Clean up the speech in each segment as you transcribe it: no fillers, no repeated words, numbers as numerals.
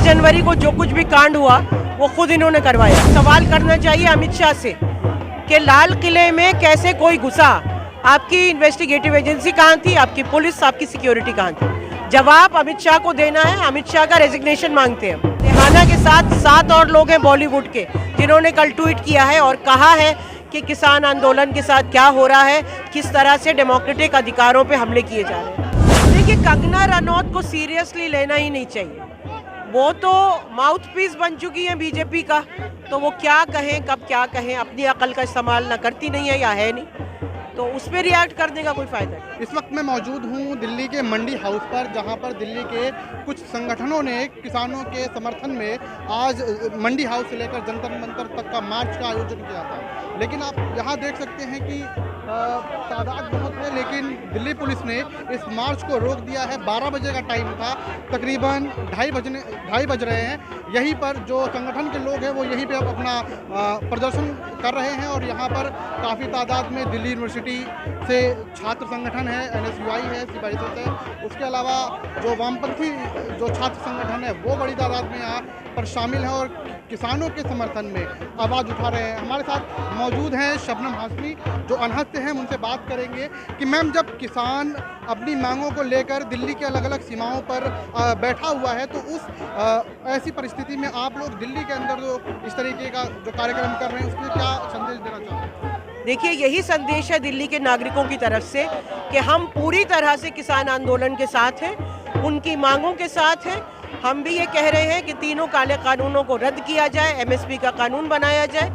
जनवरी को जो कुछ भी कांड हुआ वो खुद इन्होंने करवाया। सवाल करना चाहिए अमित शाह से कि लाल किले में कैसे कोई घुसा, आपकी इन्वेस्टिगेटिव एजेंसी कहाँ थी, आपकी पुलिस, आपकी सिक्योरिटी कहाँ थी? जवाब अमित शाह को देना है। अमित शाह का रेजिग्नेशन मांगते हैं। रिहाना के साथ 7 और लोग हैं बॉलीवुड के, जिन्होंने कल ट्वीट किया है और कहा है कि किसान आंदोलन के साथ क्या हो रहा है, किस तरह से डेमोक्रेटिक अधिकारों पे हमले किए जा रहे हैं। देखिए, कंगना रनौत को सीरियसली लेना ही नहीं चाहिए। वो तो माउथ पीस बन चुकी है बीजेपी का, तो वो क्या कहें, कब क्या कहें, अपनी अकल का इस्तेमाल ना करती नहीं है या है नहीं, तो उस पर रिएक्ट करने का कोई फायदा नहीं। इस वक्त मैं मौजूद हूँ दिल्ली के मंडी हाउस पर, जहाँ पर दिल्ली के कुछ संगठनों ने किसानों के समर्थन में आज मंडी हाउस से लेकर जंतर मंतर तक का मार्च का आयोजन किया था। लेकिन आप यहाँ देख सकते हैं कि तादाद बहुत है, लेकिन दिल्ली पुलिस ने इस मार्च को रोक दिया है। 12 बजे का टाइम था, तकरीबन 2:30 बज रहे हैं। यहीं पर जो संगठन के लोग हैं वो यहीं पे अब अपना प्रदर्शन कर रहे हैं और यहाँ पर काफ़ी तादाद में दिल्ली यूनिवर्सिटी से छात्र संगठन है, NSUI है, सिपाहीसत है, उसके अलावा जो वामपंथी जो छात्र संगठन है वो बड़ी तादाद में यहाँ पर शामिल है और किसानों के समर्थन में आवाज़ उठा रहे हैं। हमारे साथ मौजूद हैं शबनम हाशमी, जो अनहद से हैं। उनसे बात करेंगे कि मैम, जब किसान अपनी मांगों को लेकर दिल्ली के अलग अलग सीमाओं पर बैठा हुआ है, तो उस ऐसी परिस्थिति में आप लोग दिल्ली के अंदर जो इस तरीके का जो कार्यक्रम कर रहे हैं, उसमें क्या संदेश देना चाहते हैं? देखिए, यही संदेश है दिल्ली के नागरिकों की तरफ से कि हम पूरी तरह से किसान आंदोलन के साथ हैं, उनकी मांगों के साथ हैं। हम भी ये कह रहे हैं कि तीनों काले कानूनों को रद्द किया जाए, MSP का कानून बनाया जाए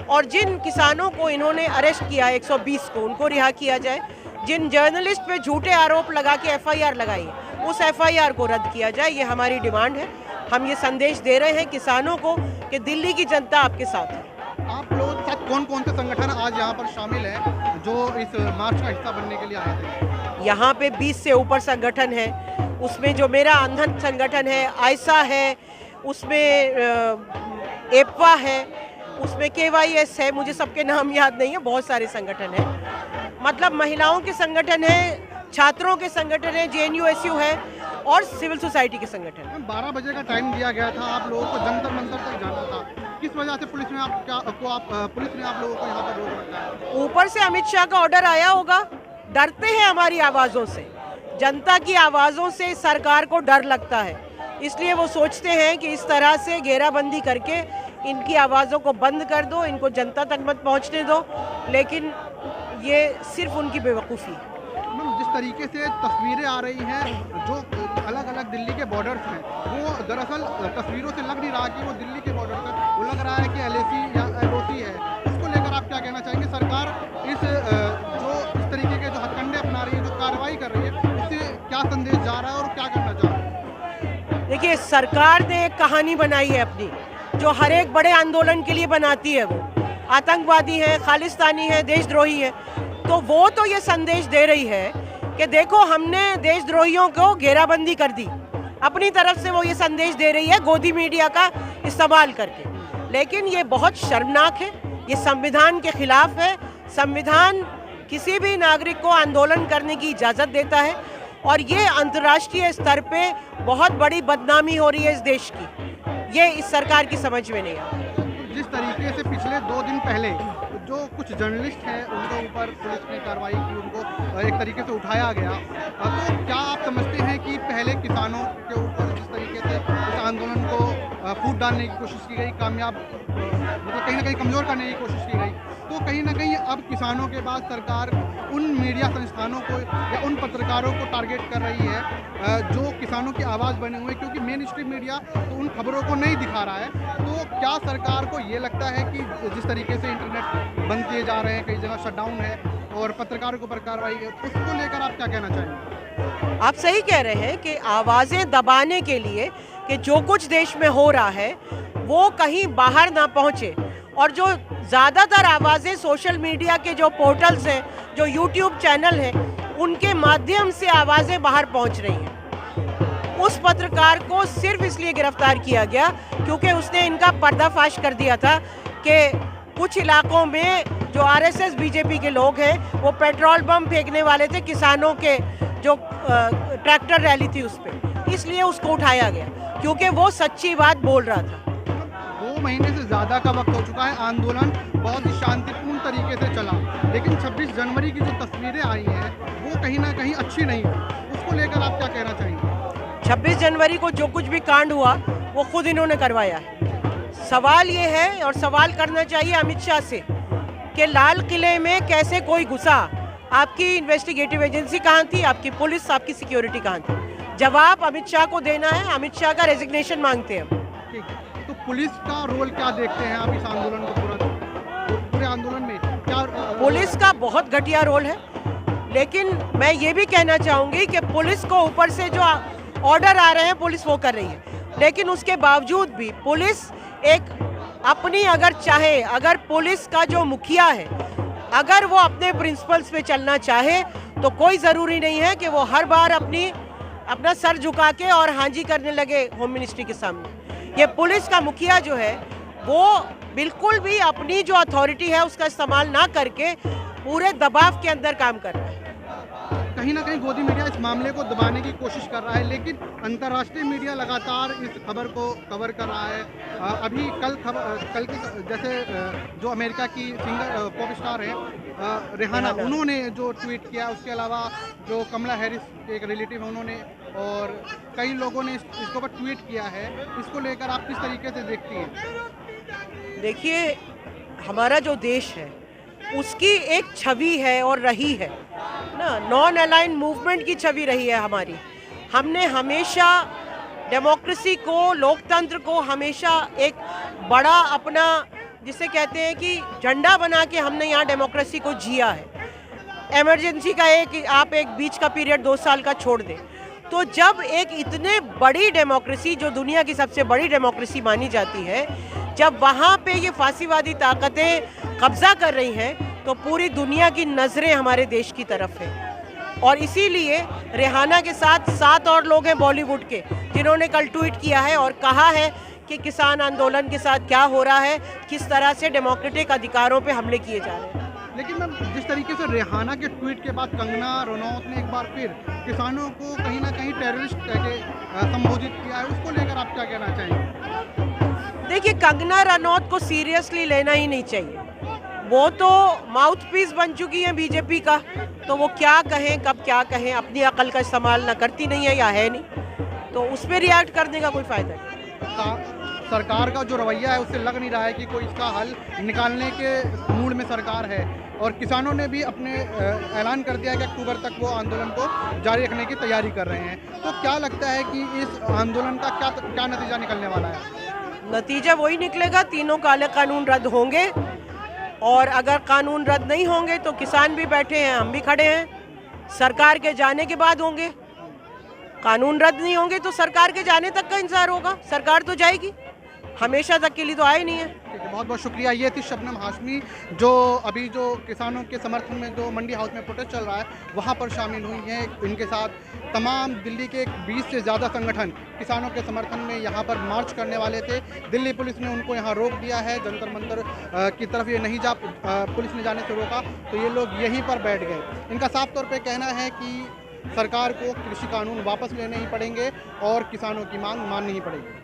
और जिन किसानों को इन्होंने अरेस्ट किया 120 को, उनको रिहा किया जाए। जिन जर्नलिस्ट पे झूठे आरोप लगा के FIR लगाई, उस FIR को रद्द किया जाए। ये हमारी डिमांड है। हम ये संदेश दे रहे हैं किसानों को कि दिल्ली की जनता आपके साथ है। आप लोगों के साथ कौन कौन से संगठन आज यहाँ पर शामिल हैं जो इस मार्च का हिस्सा बनने के लिए आए थे? यहाँ पे 20 से ऊपर संगठन है। उसमें जो मेरा अंधन संगठन है, आयसा है, उसमें एपवा है, उसमें KYS है, मुझे सबके नाम याद नहीं है, बहुत सारे संगठन हैं। मतलब महिलाओं के संगठन है, छात्रों के संगठन है, JNU-SU है और सिविल सोसाइटी के संगठन है। 12 बजे का टाइम दिया गया था, आप लोगों को जंतर मंतर तक जाना था। किस वजह से पुलिस ने पुलिस ने आप लोगों को यहाँ पर रोक रखा है? ऊपर से अमित शाह का ऑर्डर आया होगा। डरते हैं हमारी आवाज़ों से, जनता की आवाज़ों से सरकार को डर लगता है, इसलिए वो सोचते हैं कि इस तरह से घेराबंदी करके इनकी आवाज़ों को बंद कर दो, इनको जनता तक मत पहुँचने दो, लेकिन ये सिर्फ उनकी बेवकूफ़ी है। जिस तरीके से तस्वीरें आ रही हैं जो अलग अलग दिल्ली के बॉर्डर्स हैं, वो दरअसल तस्वीरों से लग नहीं रहा कि वो दिल्ली के बॉर्डर पर, वो लग रहा है कि LAC या LOC है। इसको लेकर आप क्या कहना चाहेंगे? सरकार इस तरीके के जो हथकंडे अपना रही है, जो कार्रवाई कर रही है, उससे क्या संदेश जा रहा है और क्या करना चाह रही है? देखिए, सरकार ने एक कहानी बनाई है अपनी, जो हर एक बड़े आंदोलन के लिए बनाती है। वो आतंकवादी है, खालिस्तानी है, देशद्रोही है। तो वो तो ये संदेश दे रही है कि देखो, हमने देशद्रोहियों को घेराबंदी कर दी। अपनी तरफ से वो ये संदेश दे रही है गोदी मीडिया का इस्तेमाल करके। लेकिन ये बहुत शर्मनाक है, ये संविधान के खिलाफ है। संविधान किसी भी नागरिक को आंदोलन करने की इजाज़त देता है और ये अंतर्राष्ट्रीय स्तर पे बहुत बड़ी बदनामी हो रही है इस देश की। ये इस सरकार की समझ में नहीं आता। जिस तरीके से पिछले 2 दिन पहले जो कुछ जर्नलिस्ट हैं उनके ऊपर पुलिस ने कार्रवाई की, उनको एक तरीके से उठाया गया, तो क्या आप समझते हैं कि पहले किसानों के ऊपर जिस तरीके से इस आंदोलन को फूट डालने की कोशिश की गई, कामयाब मतलब कहीं ना कहीं कमज़ोर करने की कोशिश की गई, तो कहीं ना कहीं अब किसानों के बाद सरकार उन मीडिया संस्थानों को या उन पत्रकारों को टारगेट कर रही है जो किसानों की आवाज़ बने हुए हैं, क्योंकि मेन स्ट्रीम मीडिया तो उन खबरों को नहीं दिखा रहा है। तो क्या सरकार को ये लगता है कि जिस तरीके से इंटरनेट बंद किए जा रहे हैं, कई जगह शटडाउन है और पत्रकारों के ऊपर कार्रवाई है, उसको लेकर आप क्या कहना चाहेंगे? आप सही कह रहे हैं कि आवाज़ें दबाने के लिए कि जो कुछ देश में हो रहा है वो कहीं बाहर ना पहुंचे, और जो ज़्यादातर आवाज़ें सोशल मीडिया के जो पोर्टल्स हैं, जो YouTube चैनल हैं, उनके माध्यम से आवाज़ें बाहर पहुंच रही हैं। उस पत्रकार को सिर्फ इसलिए गिरफ्तार किया गया क्योंकि उसने इनका पर्दाफाश कर दिया था कि कुछ इलाकों में जो RSS BJP के लोग हैं वो पेट्रोल बम फेंकने वाले थे किसानों के जो ट्रैक्टर रैली थी उस पर, इसलिए उसको उठाया गया। क्योंकि वो सच्ची बात बोल रहा था। 2 महीने से ज़्यादा का वक्त हो चुका है, आंदोलन बहुत ही शांतिपूर्ण तरीके से चला, लेकिन 26 जनवरी की जो तस्वीरें आई हैं वो कहीं ना कहीं अच्छी नहीं है। उसको लेकर आप क्या कहना चाहेंगे? 26 जनवरी को जो कुछ भी कांड हुआ वो खुद इन्होंने करवाया है। सवाल ये है और सवाल करना चाहिए अमित शाह से कि लाल किले में कैसे कोई घुसा, आपकी इन्वेस्टिगेटिव एजेंसी कहाँ थी, आपकी पुलिस, आपकी सिक्योरिटी कहाँ थी? जवाब अमित शाह को देना है। अमित शाह का रेजिग्नेशन मांगते हैं हम। ठीक है, तो पुलिस का रोल क्या देखते हैं आप इस आंदोलन को पूरे आंदोलन में क्या? पुलिस का बहुत घटिया रोल है, लेकिन मैं ये भी कहना चाहूँगी कि पुलिस को ऊपर से जो ऑर्डर आ रहे हैं पुलिस वो कर रही है, लेकिन उसके बावजूद भी पुलिस एक अपनी अगर चाहे, अगर पुलिस का जो मुखिया है अगर वो अपने प्रिंसिपल्स पे चलना चाहे तो कोई ज़रूरी नहीं है कि वो हर बार अपना सर झुका के और हांजी करने लगे होम मिनिस्ट्री के सामने। ये पुलिस का मुखिया जो है वो बिल्कुल भी अपनी जो अथॉरिटी है उसका इस्तेमाल ना करके पूरे दबाव के अंदर काम कर रहा है। कहीं ना कहीं गोदी मीडिया इस मामले को दबाने की कोशिश कर रहा है, लेकिन अंतर्राष्ट्रीय मीडिया लगातार इस खबर को कवर कर रहा है। अभी कल की जैसे जो अमेरिका की सिंगर पॉप स्टार है रिहाना, उन्होंने जो ट्वीट किया, उसके अलावा जो कमला हैरिस के एक रिलेटिव है उन्होंने, और कई लोगों ने इसके ऊपर ट्वीट किया है। इसको लेकर आप किस तरीके से देखती हैं? देखिए, हमारा जो देश है उसकी एक छवि है और रही है ना, नॉन अलाइन मूवमेंट की छवि रही है हमारी। हमने हमेशा डेमोक्रेसी को, लोकतंत्र को हमेशा एक बड़ा अपना, जिसे कहते हैं कि झंडा बना के हमने यहाँ डेमोक्रेसी को जिया है। इमरजेंसी का आप एक बीच का पीरियड 2 साल का छोड़ दें, तो जब एक इतने बड़ी डेमोक्रेसी जो दुनिया की सबसे बड़ी डेमोक्रेसी मानी जाती है, जब वहाँ पे ये फांसीवादी ताकतें कब्जा कर रही हैं तो पूरी दुनिया की नज़रें हमारे देश की तरफ है। और इसीलिए रिहाना के साथ 7 और लोग हैं बॉलीवुड के जिन्होंने कल ट्वीट किया है और कहा है कि किसान आंदोलन के साथ क्या हो रहा है, किस तरह से डेमोक्रेटिक अधिकारों पे हमले किए जा रहे हैं। लेकिन मैम, जिस तरीके से रिहाना के ट्वीट के बाद कंगना रनौत ने एक बार फिर किसानों को कहीं ना कहीं टेररिस्ट कह के संबोधित किया है, उसको लेकर आप क्या कहना चाहेंगे? देखिए, कंगना रनौत को सीरियसली लेना ही नहीं चाहिए। वो तो माउथ पीस बन चुकी है बीजेपी का, तो वो क्या कहें कब क्या कहें, अपनी अकल का इस्तेमाल ना करती नहीं है या है नहीं, तो उस पर रिएक्ट करने का कोई फ़ायदा नहीं। सरकार का जो रवैया है उससे लग नहीं रहा है कि कोई इसका हल निकालने के मूड में सरकार है, और किसानों ने भी अपने ऐलान कर दिया है कि अक्टूबर तक वो आंदोलन को जारी रखने की तैयारी कर रहे हैं। तो क्या लगता है कि इस आंदोलन का क्या नतीजा निकलने वाला है? नतीजा वही निकलेगा, तीनों काले कानून रद्द होंगे, और अगर कानून रद्द नहीं होंगे तो किसान भी बैठे हैं, हम भी खड़े हैं, सरकार के जाने के बाद होंगे। कानून रद्द नहीं होंगे तो सरकार के जाने तक का इंतजार होगा। सरकार तो जाएगी, हमेशा तक के लिए तो आए नहीं है। ठीक है, बहुत बहुत शुक्रिया। ये थी शबनम हाशमी, जो अभी जो किसानों के समर्थन में जो मंडी हाउस में प्रोटेस्ट चल रहा है वहाँ पर शामिल हुई हैं। इनके साथ तमाम दिल्ली के 20 से ज़्यादा संगठन किसानों के समर्थन में यहाँ पर मार्च करने वाले थे। दिल्ली पुलिस ने उनको यहाँ रोक दिया है, जंतर मंतर की तरफ ये नहीं पुलिस ने जाने से रोका, तो ये लोग यहीं पर बैठ गए। इनका साफ तौर पर कहना है कि सरकार को कृषि कानून वापस लेने ही पड़ेंगे और किसानों की मांग माननी ही पड़ेगी।